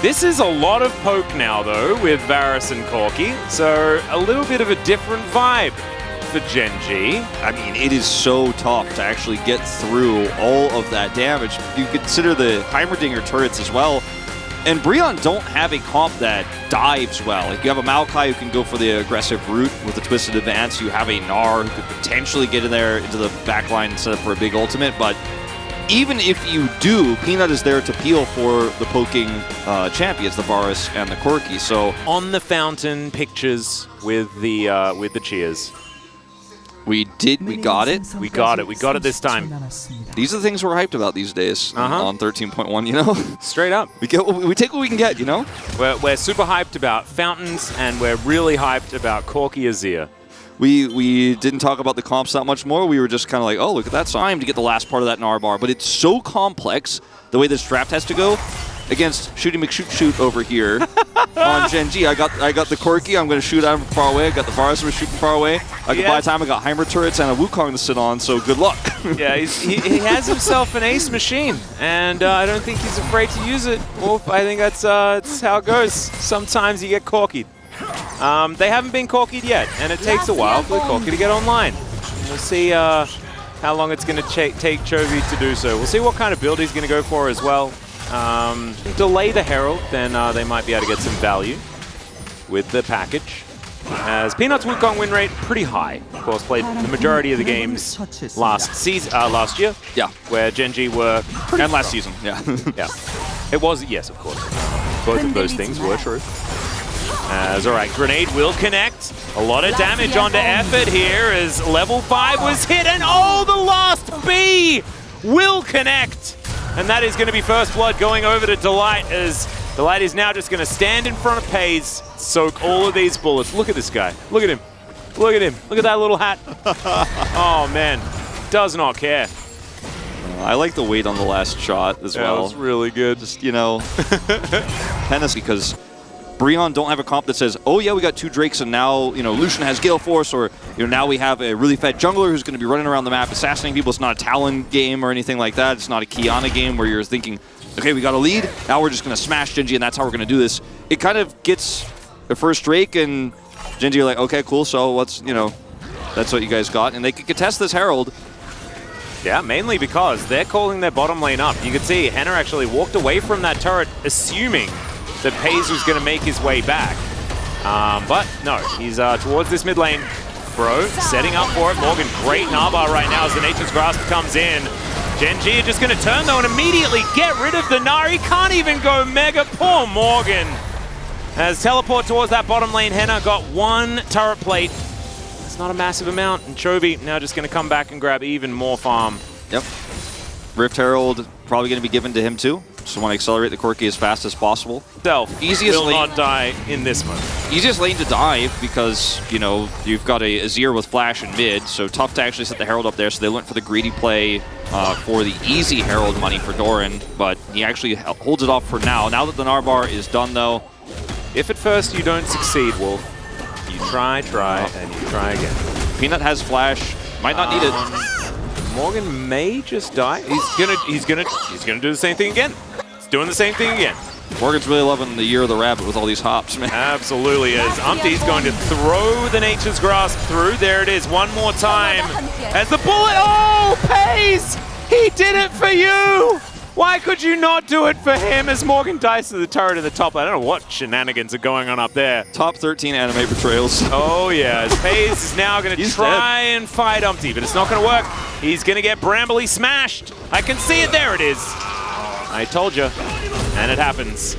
This is a lot of poke now, though, with Varus and Corki. So a little bit of a different vibe for Gen G. I mean, it is so tough to actually get through all of that damage. You consider the Heimerdinger turrets as well. And BRION don't have a comp that dives well. Like, you have a Maokai who can go for the aggressive route with a twisted advance. You have a Gnar who could potentially get in there into the backline and set up for a big ultimate. But even if you do, Peanut is there to peel for the poking champions, the Varus and the Corki. So on the fountain pictures with the cheers. We got it. We got it this time. These are the things we're hyped about these days on 13.1, you know? Straight up. We take what we can get, you know? We're super hyped about fountains, and we're really hyped about Corki Azir. We didn't talk about the comps that much more. We were just kind of like, oh, look at that time to get the last part of that Gnar bar. But it's so complex, the way this draft has to go, against Shooty McShoot over here on Gen G. I got the Corki. I'm going to shoot at him from far away. I got the Varus from shooting far away. By the time I got Heimer turrets and a Wukong to sit on, so good luck. Yeah, he has himself an ace machine, and I don't think he's afraid to use it. Wolf, I think that's how it goes. Sometimes you get Corkied. They haven't been Corkied yet, and it takes a while for the Corki to get online. We'll see how long it's going to take Chovy to do so. We'll see what kind of build he's going to go for as well. Delay the Herald, then they might be able to get some value with the package. As Peanut's Wukong win rate, pretty high. Of course, played the majority of the games last year. Yeah. Where Gen G were pretty and last season, yeah. Yeah. It was, yes, of course. Both of those things were true. As, all right, Grenade will connect. A lot of damage onto Effort here as level 5 was hit, and oh, the last B will connect. And that is going to be first blood going over to Delight, as Delight is now just going to stand in front of Pays, soak all of these bullets. Look at this guy. Look at him. Look at him. Look at that little hat. Oh, man. Does not care. I like the weight on the last shot as well. That was really good. Just, you know, tennis, because BRION don't have a comp that says, oh yeah, we got 2 Drakes and now, you know, Lucian has Gale Force, or, you know, now we have a really fed jungler who's going to be running around the map assassinating people. It's not a Talon game or anything like that. It's not a Kiana game where you're thinking, okay, we got a lead, now we're just going to smash Gen G and that's how we're going to do this. It kind of gets the first Drake and Gen G are like, okay, cool, so what's, you know, that's what you guys got. And they could contest this Herald. Yeah, mainly because they're calling their bottom lane up. You can see Henna actually walked away from that turret assuming that Pays was going to make his way back. But no, he's towards this mid lane. Bro, setting up for it. Morgan, great Narbar right now as the Nature's Grasp comes in. Gen G are just going to turn though and immediately get rid of the Gnar. He can't even go Mega. Poor Morgan. As teleport towards that bottom lane, Henna got 1 turret plate. It's not a massive amount. And Chovy now just going to come back and grab even more farm. Yep. Rift Herald probably going to be given to him too. So want to accelerate the Corki as fast as possible. Easiest will not die in this mode. Easiest lane to dive because, you know, you've got a Azir with flash in mid, so tough to actually set the Herald up there. So they went for the greedy play for the easy Herald money for Doran, but he actually holds it off for now. Now that the Narbar is done though. If at first you don't succeed, Wolf, you try, and you try again. Peanut has flash, might not need it. Morgan may just die. He's gonna do the same thing again. He's doing the same thing again. Morgan's really loving the Year of the Rabbit with all these hops, man. Absolutely is. Umpty's going to throw the Nature's Grasp through. There it is, one more time. As the bullet, oh, Pays! He did it for you! Why could you not do it for him as Morgan dies to the turret in the top? I don't know what shenanigans are going on up there. Top 13 anime betrayals. Oh yeah, as Pays is now going to try and fight Umpty, but it's not going to work. He's going to get Brambley smashed. I can see it, there it is. I told you, and it happens.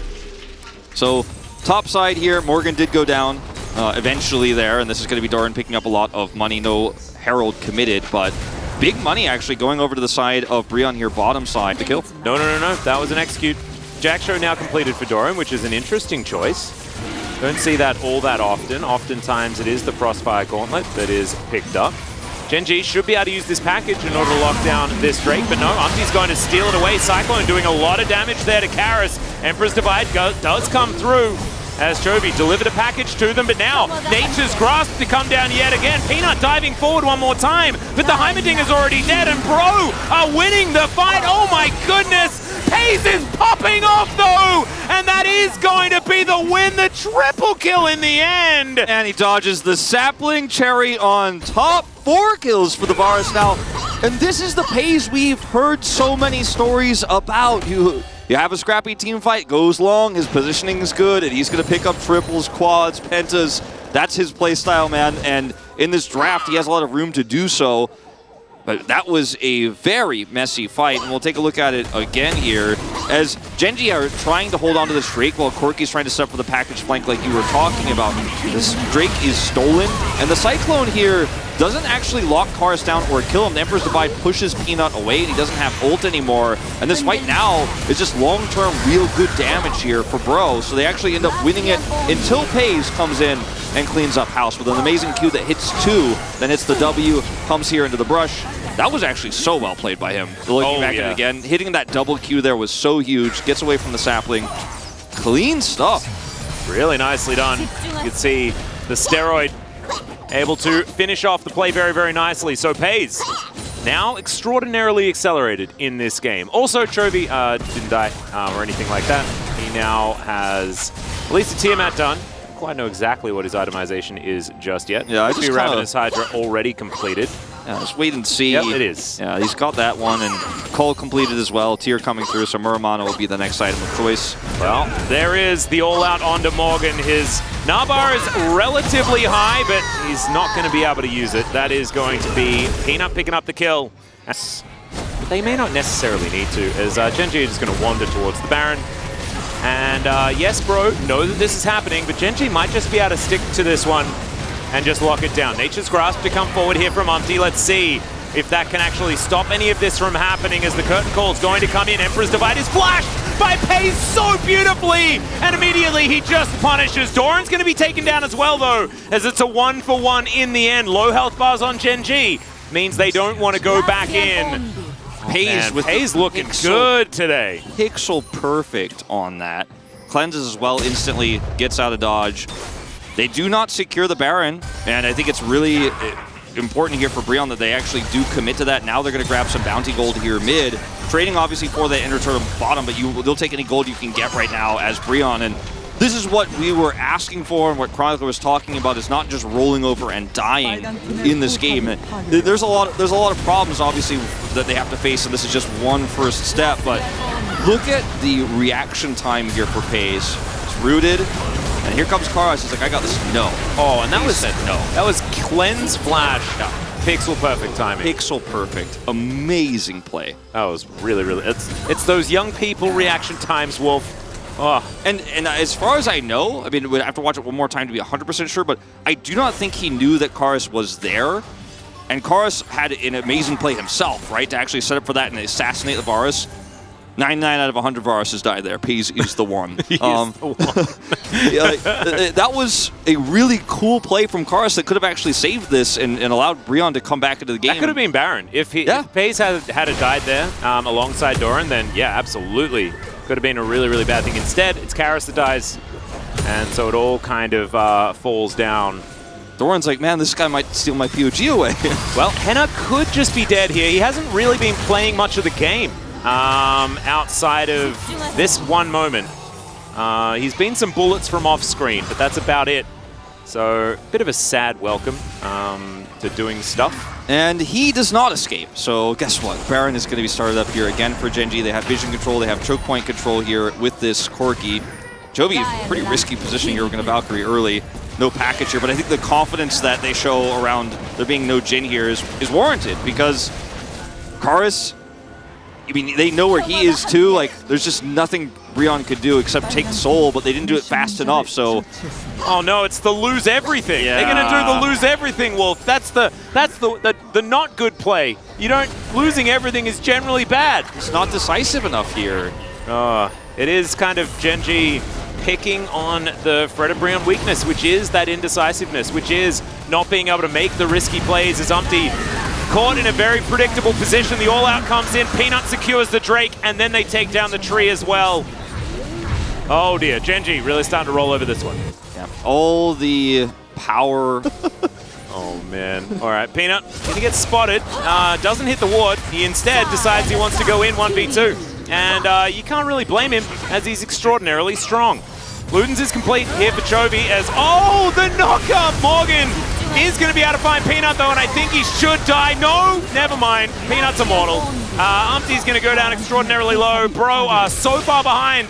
So top side here, Morgan did go down eventually there, and this is going to be Doran picking up a lot of money. No Herald committed, but big money actually going over to the side of BRION here, bottom side to kill. No, that was an execute. Jack Show now completed for Doran, which is an interesting choice. Don't see that all that often. Oftentimes it is the Frostfire Gauntlet that is picked up. Gen G should be able to use this package in order to lock down this Drake, but no, Umpty's going to steal it away. Cyclone doing a lot of damage there to Karis. Emperor's Divide does come through as Chovy delivered a package to them, but now Nature's Grasp to come down yet again. Peanut diving forward one more time, but the Heimerdinger's already dead, and Bro are winning the fight. Oh my goodness! FaZe is popping off though, and that is going to be the win, the triple kill in the end. And he dodges the sapling, cherry on top. 4 kills for the Varus now. And this is the FaZe we've heard so many stories about. You have a scrappy team fight, goes long, his positioning is good, and he's going to pick up triples, quads, pentas. That's his play style, man. And in this draft, he has a lot of room to do so. But that was a very messy fight, and we'll take a look at it again here as Gen.G are trying to hold on to this Drake while Corki's trying to set up for the package flank like you were talking about. This Drake is stolen, and the Cyclone here doesn't actually lock Karus down or kill him. The Emperor's Divide pushes Peanut away, and he doesn't have ult anymore. And this fight now is just long-term real good damage here for Bro, so they actually end up winning it until FaZe comes in and cleans up house with an amazing Q that hits 2, then hits the W, comes here into the brush. That was actually so well played by him. Looking back at it again, hitting that double Q there was so huge. Gets away from the sapling. Clean stuff. Really nicely done. You can see the steroid able to finish off the play very, very nicely. So FaZe now extraordinarily accelerated in this game. Also, Chovy didn't die or anything like that. He now has at least a Tiamat done. Quite know exactly what his itemization is just yet. Yeah, I just Ravenous Hydra already completed. Yeah, just wait and see. Yep, it is. Yeah, he's got that one, and Cole completed as well. Tier coming through, so Muramana will be the next item of choice. Well, there is the all-out onto Morgan. His Nabar is relatively high, but he's not going to be able to use it. That is going to be Peanut picking up the kill. But they may not necessarily need to, as Gen.G is just going to wander towards the Baron. And yes, Bro, know that this is happening, but Gen.G might just be able to stick to this one and just lock it down. Nature's Grasp to come forward here from Umpty. Let's see if that can actually stop any of this from happening as the curtain call is going to come in. Emperor's Divide is flashed by FaZe so beautifully, and immediately he just punishes. Doran's going to be taken down as well, though, as it's a 1-for-1 in the end. Low health bars on Gen.G means they don't want to go back in. FaZe looking good today. Pixel perfect on that. Cleanses as well, instantly gets out of dodge. They do not secure the Baron, and I think it's really important here for BRION that they actually do commit to that. Now they're going to grab some bounty gold here mid, trading obviously for the Ender Turtle bottom, but they'll take any gold you can get right now as BRION. And this is what we were asking for, and what Chronicler was talking about is not just rolling over and dying in this game. There's a lot of problems obviously that they have to face, and this is just one first step. But look at the reaction time here for FaZe. It's rooted. And here comes Karus. He's like, I got this. No. Oh, and that was said no. That was cleanse flash. Yeah. Pixel perfect timing. Pixel perfect. Amazing play. That was really, really. It's those young people reaction times, Wolf. Oh. And as far as I know, I mean, we'd have to watch it one more time to be 100% sure, but I do not think he knew that Karus was there. And Karus had an amazing play himself, right, to actually set up for that and assassinate the Varus. 99 out of 100 Varuses died there. FaZe is the one. That was a really cool play from Karus that could have actually saved this and allowed BRION to come back into the game. That could have been Baron. If FaZe had died there alongside Doran, then yeah, absolutely. Could have been a really, really bad thing. Instead, it's Karus that dies, and so it all kind of falls down. Doran's like, man, this guy might steal my POG away. Well, Henna could just be dead here. He hasn't really been playing much of the game. Outside of this one moment. He's been some bullets from off screen, but that's about it. So, a bit of a sad welcome to doing stuff. And he does not escape. So, guess what? Baron is going to be started up here again for Gen.G. They have vision control, they have choke point control here with this Corki. Chovy, pretty risky positioning here. We're going to Valkyrie early. No package here, but I think the confidence that they show around there being no Jhin here is warranted because Karus, I mean, they know where he is too. Like, there's just nothing BRION could do except take the soul, but they didn't do it fast enough, so... Oh no, it's the lose everything. Yeah. They're gonna do the lose everything, Wolf. That's the not good play. You don't... Losing everything is generally bad. It's not decisive enough here. It is kind of Gen.G picking on the Fredda BRION weakness, which is that indecisiveness, which is not being able to make the risky plays as Umpty caught in a very predictable position. The all-out comes in, Peanut secures the Drake, and then they take down the tree as well. Oh dear, Genji really starting to roll over this one. Yeah. All the power. Oh man. All right, Peanut gonna get spotted. Doesn't hit the ward. He instead decides he wants to go in 1v2. And you can't really blame him as he's extraordinarily strong. Ludens is complete here for Chovy as, oh, the knockup! Morgan is going to be able to find Peanut though, and I think he should die. No, never mind. Peanut's immortal. Umpty's going to go down extraordinarily low. Bro are so far behind,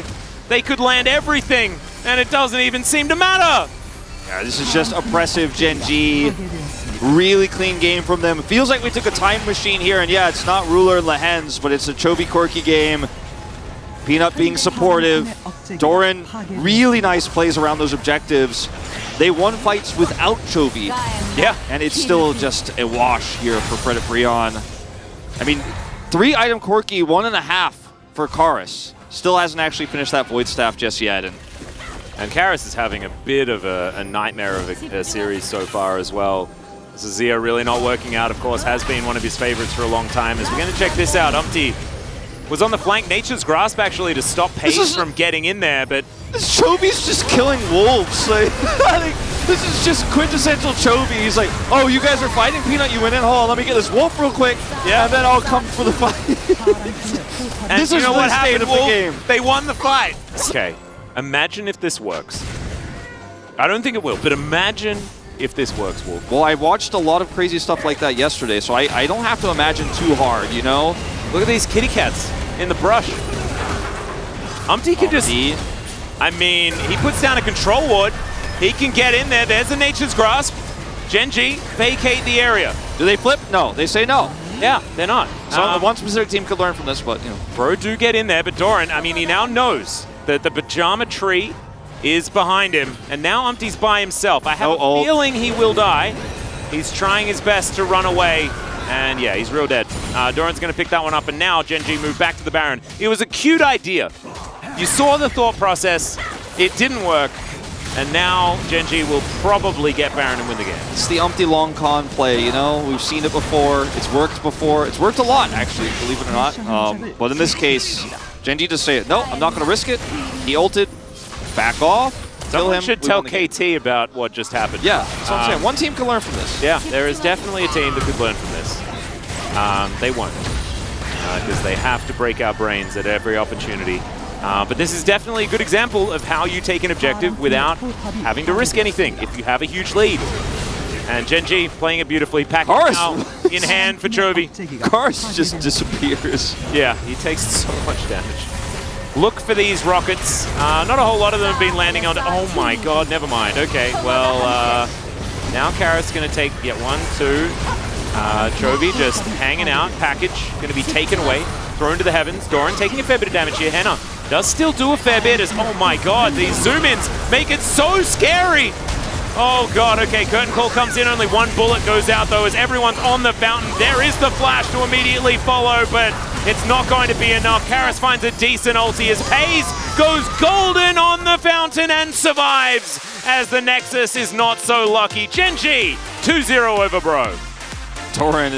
they could land everything, and it doesn't even seem to matter. Yeah, this is just oppressive Genji. Really clean game from them. It feels like we took a time machine here, and yeah, it's not Ruler and Lehens, but it's a Chovy Corki game. Peanut being supportive. Doran, really nice plays around those objectives. They won fights without Chovy. Yeah. And it's still just a wash here for Fredit Brion. I mean, 3-item Corki, 1.5 for Karis. Still hasn't actually finished that Void Staff just yet. And Karis is having a bit of a nightmare of a series so far as well. Zia really not working out, of course, has been one of his favorites for a long time. As we're going to check this out, Umpty was on the flank. Nature's Grasp actually to stop Pace from getting in there, but Chovy's just killing wolves. Like, this is just quintessential Chovy. He's like, oh, you guys are fighting Peanut, you went in, hold on, let me get this wolf real quick, yeah, and then I'll come for the fight. And this you is know what happened, of the game. They won the fight. Okay, imagine if this works. I don't think it will, but imagine if this works, Wolf. Well, I watched a lot of crazy stuff like that yesterday, so I don't have to imagine too hard, you know? Look at these kitty cats in the brush. Umpty can just, I mean, he puts down a control ward. He can get in there. There's a Nature's Grasp. Genji, vacate the area. Do they flip? No, they say no. Yeah, they're not. So one specific team could learn from this, but, you know. Bro do get in there, but Doran, I mean, he now knows that the pajama tree is behind him, and now Umpty's by himself. I have a feeling he will die. He's trying his best to run away, and yeah, he's real dead. Doran's going to pick that one up, and now Genji moved back to the Baron. It was a cute idea. You saw the thought process. It didn't work, and now Genji will probably get Baron and win the game. It's the Umpty long con play, you know? We've seen it before. It's worked before. It's worked a lot, actually, believe it or not. But in this case, Genji just say, no, I'm not going to risk it. He ulted. Back off. Someone should tell KT about what just happened. Yeah, that's what I'm saying. One team can learn from this. Yeah, there is definitely a team that could learn from this. They won't, because they have to break our brains at every opportunity. But this is definitely a good example of how you take an objective without having to risk anything if you have a huge lead. And Genji playing it beautifully. Package now in hand for Chovy. Karis just disappears. Yeah, he takes so much damage. Look for these rockets. Not a whole lot of them have been landing on. Oh my god, never mind. Okay, well, now Karis going to take, yeah, 1, 2. Chovy just hanging out. Package going to be taken away, thrown to the heavens. Doran taking a fair bit of damage here. Henna does still do a fair bit as, oh my god, these zoom-ins make it so scary. Oh god, okay, Curtain Call comes in, only one bullet goes out though as everyone's on the fountain. There is the flash to immediately follow, but it's not going to be enough. Karis finds a decent ulti as Pace goes golden on the fountain and survives as the Nexus is not so lucky. Genji, 2-0 over Bro. Doran